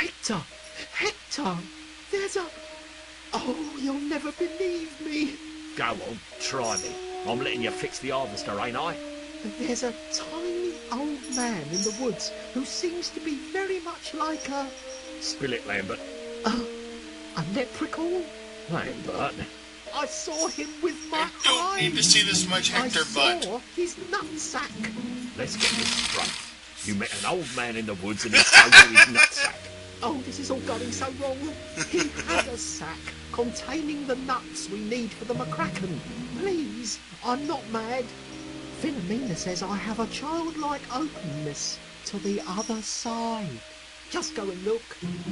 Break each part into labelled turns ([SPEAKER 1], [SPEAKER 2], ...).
[SPEAKER 1] Hector! Hector! There's a... Oh, you'll never believe me.
[SPEAKER 2] Go on, try me. I'm letting you fix the harvester, ain't I?
[SPEAKER 1] There's a tiny old man in the woods who seems to be very much like a...
[SPEAKER 2] Spill it, Lambert.
[SPEAKER 1] A leprechaun?
[SPEAKER 2] Lambert?
[SPEAKER 1] I saw him with my eyes.
[SPEAKER 3] I don't need to see this much Hector butt.
[SPEAKER 1] I saw his nutsack.
[SPEAKER 2] Let's get this straight. You met an old man in the woods and he showed you his nutsack.
[SPEAKER 1] Oh, this is all going so wrong. He had a sack containing the nuts we need for the McCracken. Please, I'm not mad. Philomena says I have a childlike openness to the other side. Just go and look.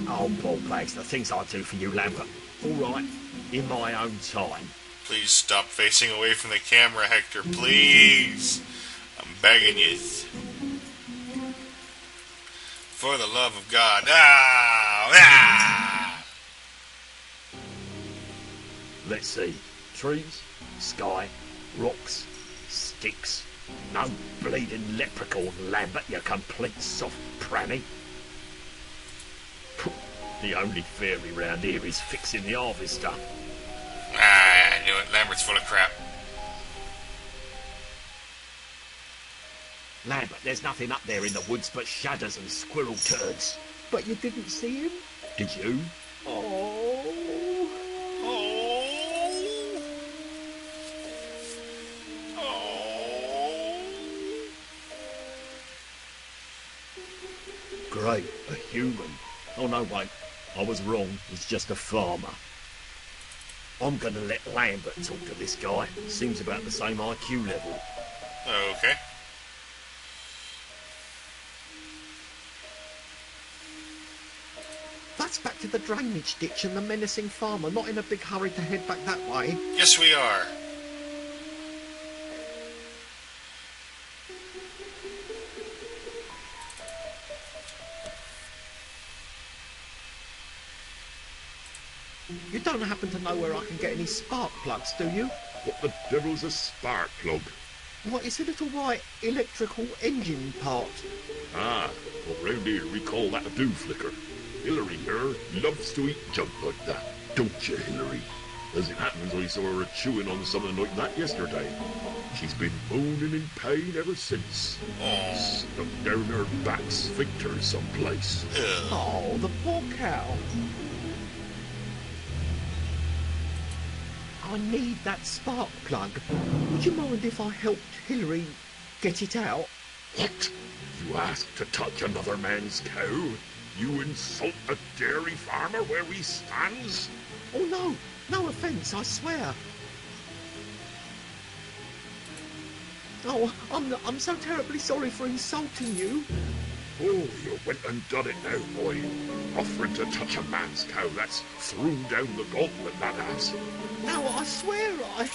[SPEAKER 2] Oh, Paul Plague's the things I do for you, Lambert. All right, in my own time.
[SPEAKER 3] Please stop facing away from the camera, Hector. Please. I'm begging you. For the love of God. Ah!
[SPEAKER 2] Let's see. Trees, sky, rocks, sticks. No bleeding leprechaun, Lambert, you complete soft pranny. The only fairy round here is fixing the harvester.
[SPEAKER 3] I knew it. Lambert's full of crap.
[SPEAKER 2] Lambert, there's nothing up there in the woods but shadows and squirrel turds.
[SPEAKER 1] But you didn't see him?
[SPEAKER 2] Did you?
[SPEAKER 1] Oh.
[SPEAKER 3] Oh. Oh.
[SPEAKER 2] Great, a human. Oh no, wait. I was wrong. He's just a farmer. I'm going to let Lambert talk to this guy. Seems about the same IQ level.
[SPEAKER 3] Okay.
[SPEAKER 1] That's back to the drainage ditch and the menacing farmer. Not in a big hurry to head back that way.
[SPEAKER 3] Yes, we are.
[SPEAKER 1] You don't happen to know where I can get any spark plugs, do you?
[SPEAKER 4] What the devil's a spark plug?
[SPEAKER 1] What, it's a little white electrical engine part.
[SPEAKER 4] Ah, well, round here we call that a dew flicker. Hilary here loves to eat junk like that, don't you, Hilary? As it happens, I saw her chewing on something like that yesterday. She's been moaning in pain ever since.
[SPEAKER 3] Oh.
[SPEAKER 4] Stuck down her back sphincter someplace.
[SPEAKER 1] Oh, the poor cow. I need that spark plug. Would you mind if I helped Hilary get it out?
[SPEAKER 4] What? You ask to touch another man's cow? You insult a dairy farmer where he stands?
[SPEAKER 1] Oh, no. No offence, I swear. Oh, I'm so terribly sorry for insulting you.
[SPEAKER 4] Oh, you went and done it now, boy. Offering to touch a man's cow, that's thrown down the gauntlet, that has.
[SPEAKER 1] No, I swear I...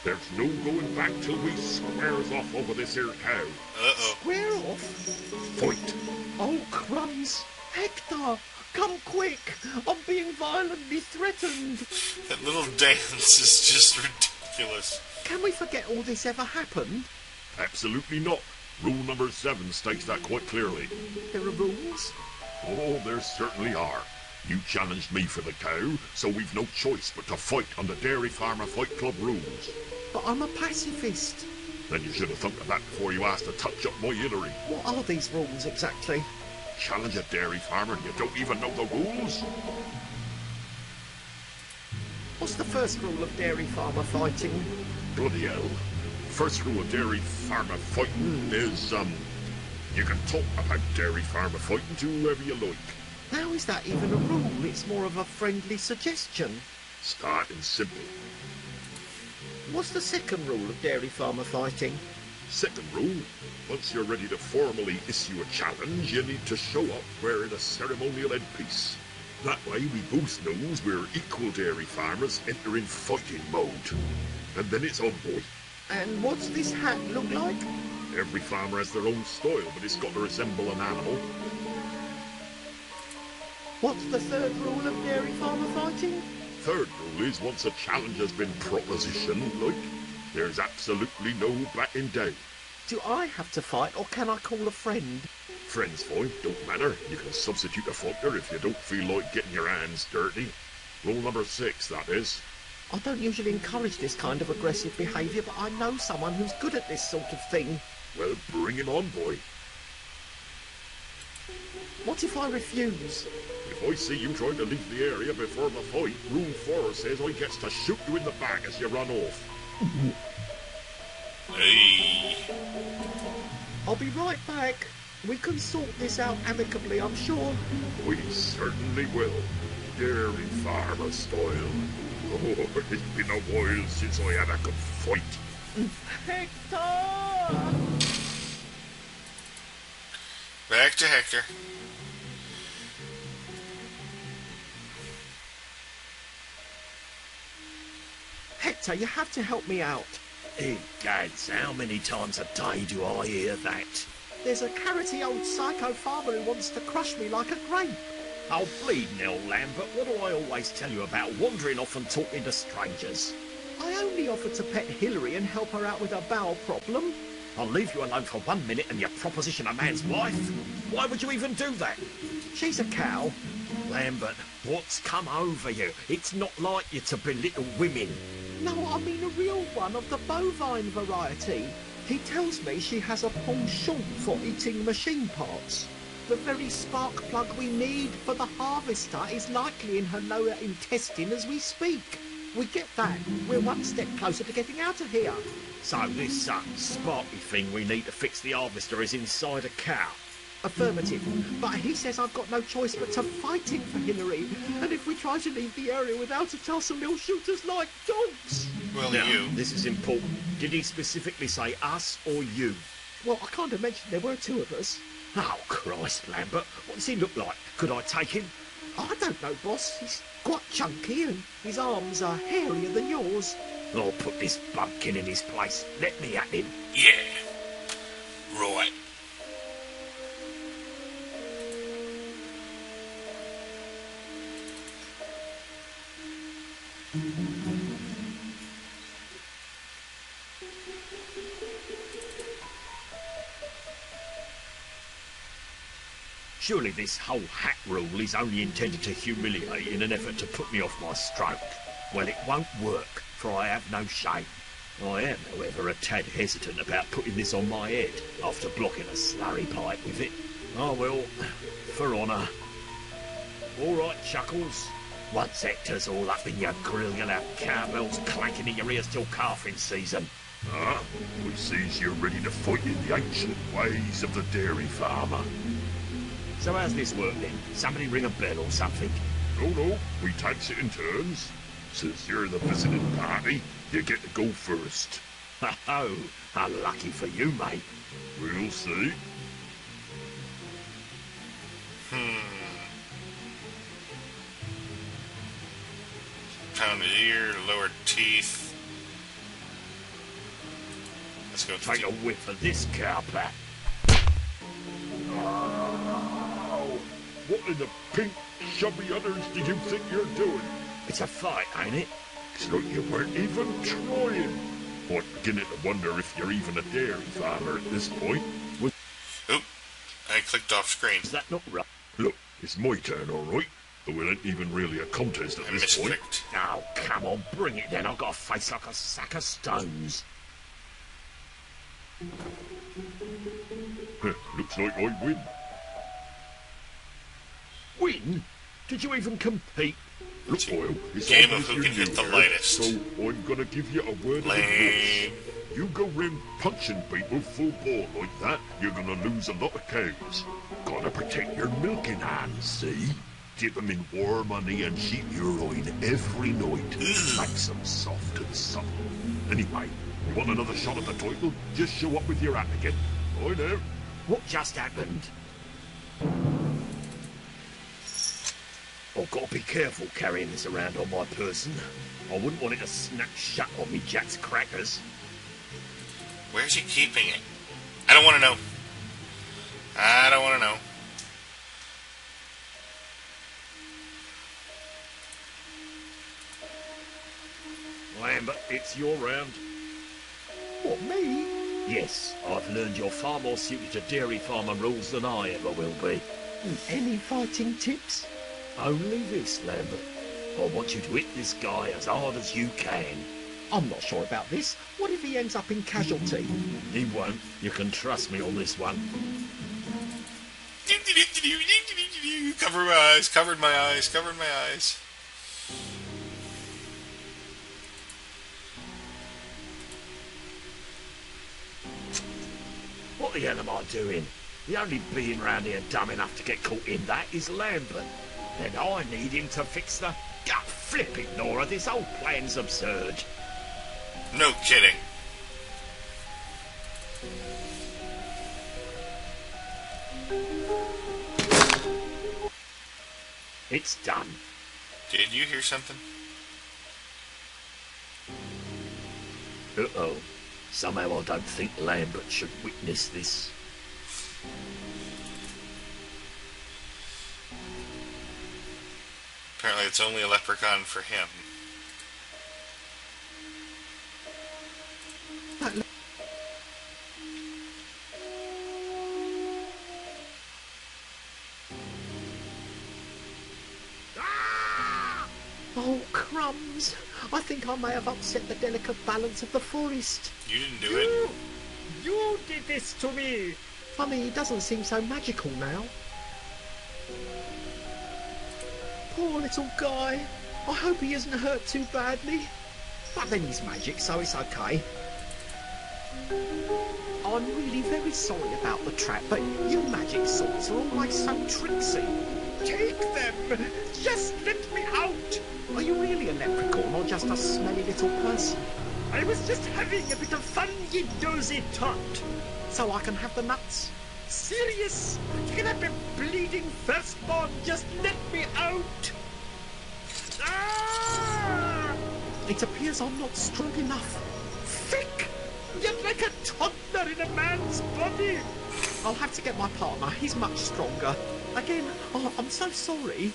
[SPEAKER 4] There's no going back till we squares off over this here cow.
[SPEAKER 3] Uh-oh.
[SPEAKER 1] Square off?
[SPEAKER 4] Fight.
[SPEAKER 1] Oh, crumbs. Hector, come quick. I'm being violently threatened.
[SPEAKER 3] That little dance is just ridiculous.
[SPEAKER 1] Can we forget all this ever happened?
[SPEAKER 4] Absolutely not. Rule number 7 states that quite clearly.
[SPEAKER 1] There are rules?
[SPEAKER 4] Oh, there certainly are. You challenged me for the cow, so we've no choice but to fight on the Dairy Farmer Fight Club rules.
[SPEAKER 1] But I'm a pacifist.
[SPEAKER 4] Then you should have thought of that before you asked to touch up my Hilary.
[SPEAKER 1] What are these rules exactly?
[SPEAKER 4] Challenge a dairy farmer and you don't even know the rules?
[SPEAKER 1] What's the first rule of dairy farmer fighting?
[SPEAKER 4] Bloody hell. First rule of dairy farmer fighting is, you can talk about dairy farmer fighting to whoever you like.
[SPEAKER 1] How is that even a rule? It's more of a friendly suggestion.
[SPEAKER 4] Starting simple.
[SPEAKER 1] What's the second rule of dairy farmer fighting?
[SPEAKER 4] Second rule, once you're ready to formally issue a challenge, you need to show up wearing a ceremonial headpiece. That way we both knows we're equal dairy farmers entering fighting mode. And then it's on, boy.
[SPEAKER 1] And what's this hat look like?
[SPEAKER 4] Every farmer has their own style, but it's got to resemble an animal.
[SPEAKER 1] What's the third rule of dairy farmer fighting?
[SPEAKER 4] Third rule is once a challenge has been propositioned, like, there's absolutely no backing down.
[SPEAKER 1] Do I have to fight, or can I call a friend?
[SPEAKER 4] friends fine, don't matter. You can substitute a fighter if you don't feel like getting your hands dirty. Rule number 6, that is.
[SPEAKER 1] I don't usually encourage this kind of aggressive behaviour, but I know someone who's good at this sort of thing.
[SPEAKER 4] Well, bring him on, boy.
[SPEAKER 1] What if I refuse?
[SPEAKER 4] If I see you trying to leave the area before the fight, Rule 4 says I gets to shoot you in the back as you run off.
[SPEAKER 3] Hey.
[SPEAKER 1] I'll be right back. We can sort this out amicably, I'm sure.
[SPEAKER 4] We certainly will. Dairy farmer style. Oh, it's been a while since I had a good fight.
[SPEAKER 1] Hector!
[SPEAKER 3] Back to Hector.
[SPEAKER 1] Hector, you have to help me out.
[SPEAKER 2] Egads, how many times a day do I hear that?
[SPEAKER 1] There's a carroty old psycho farmer who wants to crush me like a grape.
[SPEAKER 2] Oh, bleed Nell Lambert, what do I always tell you about wandering off and talking to strangers?
[SPEAKER 1] I only offered to pet Hillary and help her out with her bowel problem.
[SPEAKER 2] I'll leave you alone for 1 minute and you proposition a man's wife? Why would you even do that?
[SPEAKER 1] She's a cow.
[SPEAKER 2] Lambert, what's come over you? It's not like you to belittle women.
[SPEAKER 1] No, I mean a real one of the bovine variety. He tells me she has a penchant for eating machine parts. The very spark plug we need for the harvester is likely in her lower intestine as we speak. We get that, we're one step closer to getting out of here.
[SPEAKER 2] So this sparky thing we need to fix the harvester is inside a cow?
[SPEAKER 1] Affirmative. But he says I've got no choice but to fight it for Hillary. And if we try to leave the area without a tussle, they'll shoot us like dogs.
[SPEAKER 3] Well,
[SPEAKER 2] Now,
[SPEAKER 3] you.
[SPEAKER 2] this is important. Did he specifically say us or you?
[SPEAKER 1] Well, I kind of mentioned there were 2 of us.
[SPEAKER 2] Oh, Christ, Lambert. What does he look like? Could I take him?
[SPEAKER 1] I don't know, boss. He's quite chunky and his arms are hairier than yours.
[SPEAKER 2] I'll put this bumpkin in his place. Let me at him.
[SPEAKER 3] Yeah. Right.
[SPEAKER 2] Surely this whole hat rule is only intended to humiliate in an effort to put me off my stroke. Well, it won't work, for I have no shame. I am, however, a tad hesitant about putting this on my head after blocking a slurry pipe with it. Oh well, for honour. All right, Chuckles. Once Hector's all up in your grill, you'll have cowbells clanking in your ears till calving season.
[SPEAKER 4] Ah, we sees you're ready to fight in the ancient ways of the dairy farmer.
[SPEAKER 2] So how's this work then? Somebody ring a bell or something?
[SPEAKER 4] No, we takes it in turns. Since you're the visiting party, you get to go first.
[SPEAKER 2] Oh, unlucky for you, mate.
[SPEAKER 4] We'll see.
[SPEAKER 3] Pounded ear, lower teeth. Let's go
[SPEAKER 2] Take a whiff of this cowpat.
[SPEAKER 4] What in the pink chubby udders do you think you're doing?
[SPEAKER 2] It's a fight, ain't it?
[SPEAKER 4] It's like you weren't even trying. I'm beginning to wonder if you're even a dairy farmer at this point.
[SPEAKER 3] Oop. I clicked off screen.
[SPEAKER 2] Is that not right?
[SPEAKER 4] Look, it's my turn, all right. Though it ain't even really a contest at
[SPEAKER 3] I
[SPEAKER 4] this point.
[SPEAKER 3] misclicked.
[SPEAKER 2] Oh, come on, bring it then. I've got a face like a sack of stones.
[SPEAKER 4] Looks like I win.
[SPEAKER 2] Win? Did you even compete?
[SPEAKER 4] Look, Boyle, it's
[SPEAKER 3] Game
[SPEAKER 4] obvious
[SPEAKER 3] of who
[SPEAKER 4] you're
[SPEAKER 3] can hit
[SPEAKER 4] new
[SPEAKER 3] the
[SPEAKER 4] here,
[SPEAKER 3] lightest.
[SPEAKER 4] So I'm gonna give you a word of
[SPEAKER 3] Lame.
[SPEAKER 4] advice. You go round punching people full ball like that, you're gonna lose a lot of cows. Gotta protect your milking hands, see? Dip 'em in warm honey and sheep urine every night. Makes 'em soft and supple. Anyway, you want another shot at the title? Just show up with your hat again. I know.
[SPEAKER 2] What just happened? I've got to be careful carrying this around on my person. I wouldn't want it to snap shut on me Jack's crackers.
[SPEAKER 3] Where's he keeping it? I don't want to know. I don't want to know.
[SPEAKER 2] Lambert, it's your round.
[SPEAKER 1] What, me?
[SPEAKER 2] Yes, I've learned you're far more suited to dairy farmer rules than I ever will be.
[SPEAKER 1] Any fighting tips?
[SPEAKER 2] Only this, Lambert. I want you to hit this guy as hard as you can.
[SPEAKER 1] I'm not sure about this. What if he ends up in casualty?
[SPEAKER 2] He won't. You can trust me on this one.
[SPEAKER 3] Cover my eyes, covered my eyes, covered my eyes.
[SPEAKER 2] What the hell am I doing? The only being round here dumb enough to get caught in that is Lambert. And I need him to fix the gut-flipping Nora. This whole plan's absurd.
[SPEAKER 3] No kidding.
[SPEAKER 2] It's done.
[SPEAKER 3] Did you hear something?
[SPEAKER 2] Uh-oh. Somehow I don't think Lambert should witness this.
[SPEAKER 3] Apparently it's only a leprechaun for him.
[SPEAKER 1] Oh, crumbs. I think I may have upset the delicate balance of the forest.
[SPEAKER 3] You didn't do it.
[SPEAKER 2] You did this to me!
[SPEAKER 1] Funny, he doesn't seem so magical now. Poor little guy. I hope he isn't hurt too badly. But then he's magic, so it's okay. I'm really very sorry about the trap, but you magic sorts are always so tricksy.
[SPEAKER 2] Take them! Just let me out!
[SPEAKER 1] Are you really a leprechaun or just a smelly little person?
[SPEAKER 2] I was just having a bit of fun, you dozy tot.
[SPEAKER 1] So I can have the nuts?
[SPEAKER 2] Serious? You can have a bleeding firstborn. Just let me out. Ah!
[SPEAKER 1] It appears I'm not strong enough.
[SPEAKER 2] Thick! You're like a toddler in a man's body.
[SPEAKER 1] I'll have to get my partner. He's much stronger. Again, oh, I'm so sorry.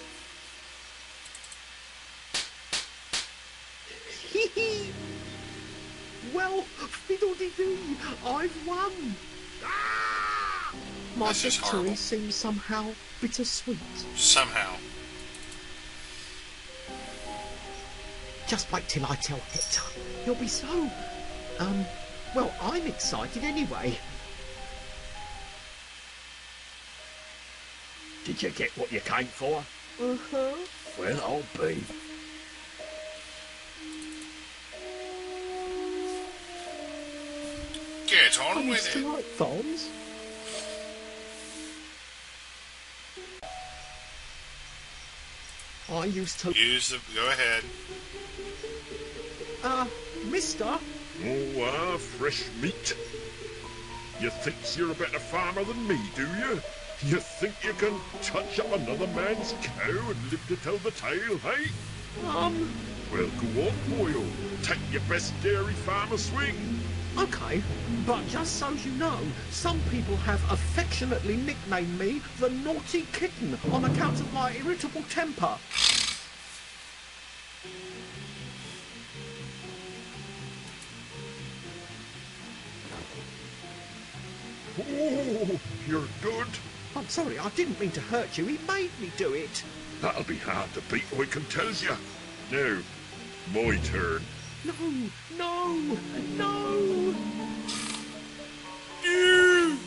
[SPEAKER 1] Well, fiddle-dee-dee, I've won.
[SPEAKER 2] Ah!
[SPEAKER 1] My
[SPEAKER 3] That's just
[SPEAKER 1] victory
[SPEAKER 3] horrible.
[SPEAKER 1] seems somehow bittersweet.
[SPEAKER 3] Somehow.
[SPEAKER 1] Just wait till I tell Hector. He'll be so... well, I'm excited anyway.
[SPEAKER 2] Did you get what you came for?
[SPEAKER 1] Uh-huh.
[SPEAKER 2] Well, I'll be.
[SPEAKER 3] Get
[SPEAKER 1] I
[SPEAKER 3] on
[SPEAKER 1] used
[SPEAKER 3] with
[SPEAKER 1] to
[SPEAKER 3] it.
[SPEAKER 1] like farms. I used to...
[SPEAKER 3] Use the... Go ahead.
[SPEAKER 1] mister?
[SPEAKER 4] Oh, fresh meat. You think you're a better farmer than me, do you? You think you can touch up another man's cow and live to tell the tale, hey? Well, go on, boyo. Take your best dairy farmer swing.
[SPEAKER 1] Okay, but just so you know, some people have affectionately nicknamed me the Naughty Kitten on account of my irritable temper.
[SPEAKER 4] Oh, you're good.
[SPEAKER 1] I'm sorry, I didn't mean to hurt you. He made me do it.
[SPEAKER 4] That'll be hard to beat, I can tell you. Now, my turn.
[SPEAKER 1] No, no, no.
[SPEAKER 3] Boom.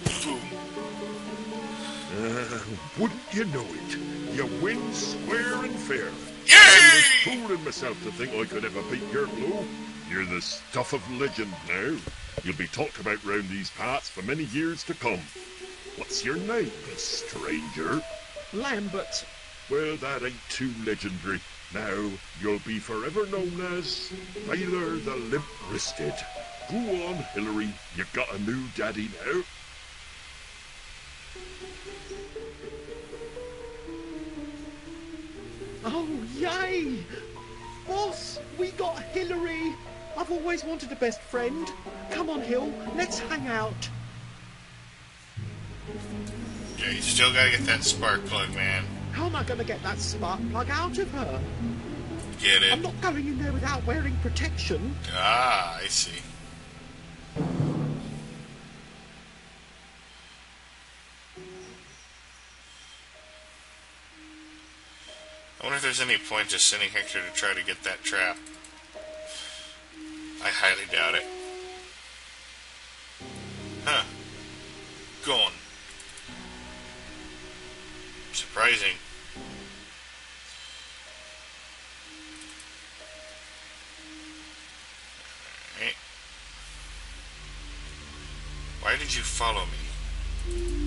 [SPEAKER 4] Wouldn't you know it? You win square and fair.
[SPEAKER 3] Yay!
[SPEAKER 4] I was fooling myself to think I could ever beat your blow. You're the stuff of legend now. You'll be talked about round these parts for many years to come. What's your name, stranger?
[SPEAKER 1] Lambert.
[SPEAKER 4] Well, that ain't too legendary. Now, you'll be forever known as Baylor the Limp-Wristed. Go on, Hillary. You've got a new daddy now.
[SPEAKER 1] Oh, yay! Boss, we got Hillary. I've always wanted a best friend. Come on, Hill, let's hang out.
[SPEAKER 3] Yeah, you still gotta get that spark plug, man.
[SPEAKER 1] How am I going to get that spark plug out of her?
[SPEAKER 3] Get
[SPEAKER 1] I'm
[SPEAKER 3] it?
[SPEAKER 1] not going in there without wearing protection.
[SPEAKER 3] Ah, I see. I wonder if there's any point to sending Hector to try to get that trap. I highly doubt it. Huh. Gone. Surprising. Alright. Why did you follow me?